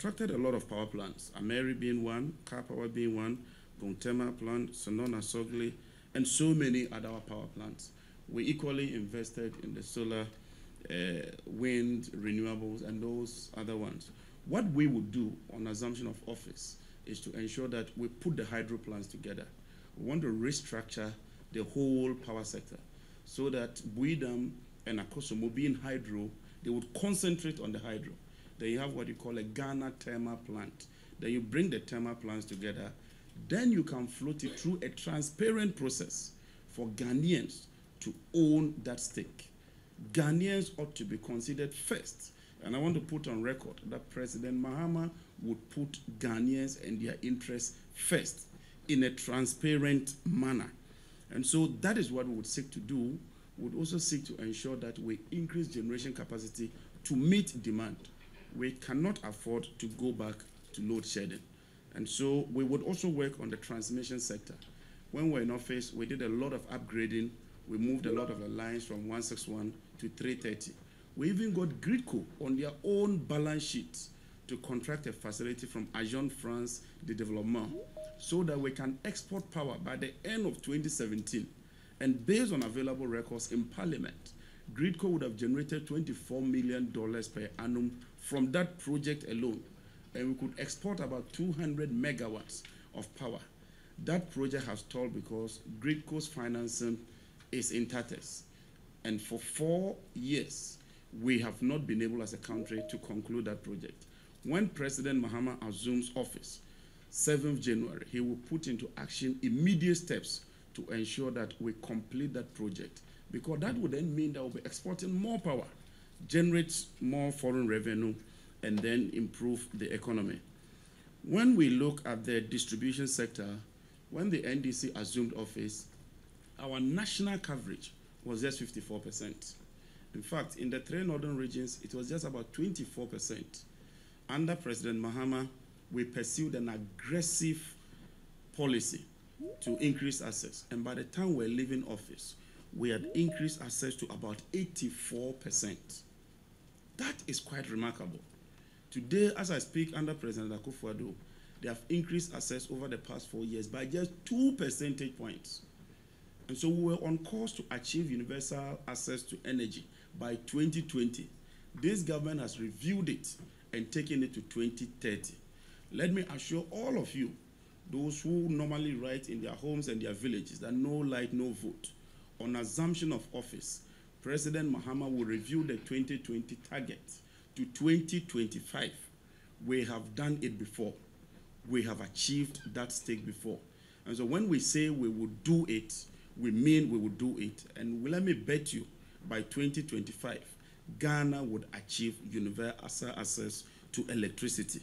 constructed a lot of power plants, Ameri being one, Car Power being one, Gontema plant, Sonona Sogli, and so many other power plants. We equally invested in the solar, wind, renewables, and those other ones. What we would do on assumption of office is to ensure that we put the hydro plants together. We want to restructure the whole power sector so that Buidam and Akosomo being hydro, they would concentrate on the hydro. Then you have what you call a Ghana thermal plant. Then you bring the thermal plants together. Then you can float it through a transparent process for Ghanaians to own that stake. Ghanaians ought to be considered first. And I want to put on record that President Mahama would put Ghanaians and their interests first in a transparent manner. And so that is what we would seek to do. We would also seek to ensure that we increase generation capacity to meet demand. We cannot afford to go back to load shedding. And so we would also work on the transmission sector. When we were in office, we did a lot of upgrading. We moved a lot of the lines from 161 to 330. We even got Gridco on their own balance sheet to contract a facility from Agence France de Développement so that we can export power by the end of 2017. And based on available records in Parliament, Gridco would have generated $24 million per annum from that project alone. And we could export about 200 megawatts of power. That project has stalled because Gridco's financing is in tatters. And for 4 years, we have not been able as a country to conclude that project. When President Mahama assumes office, 7th January, he will put into action immediate steps to ensure that we complete that project, because that would then mean that we'll be exporting more power, generate more foreign revenue, and then improve the economy. When we look at the distribution sector, when the NDC assumed office, our national coverage was just 54%. In fact, in the 3 northern regions, it was just about 24%. Under President Mahama, we pursued an aggressive policy to increase access. And by the time we're leaving office, we had increased access to about 84%. That is quite remarkable. Today, as I speak under President Akufo-Addo, they have increased access over the past 4 years by just 2 percentage points. And so we were on course to achieve universal access to energy by 2020. This government has reviewed it and taken it to 2030. Let me assure all of you, those who normally write in their homes and their villages, that no light, no vote, on assumption of office, President Mahama will review the 2020 target to 2025. We have done it before. We have achieved that stake before. And so when we say we will do it, we mean we will do it. And let me bet you, by 2025, Ghana would achieve universal access to electricity.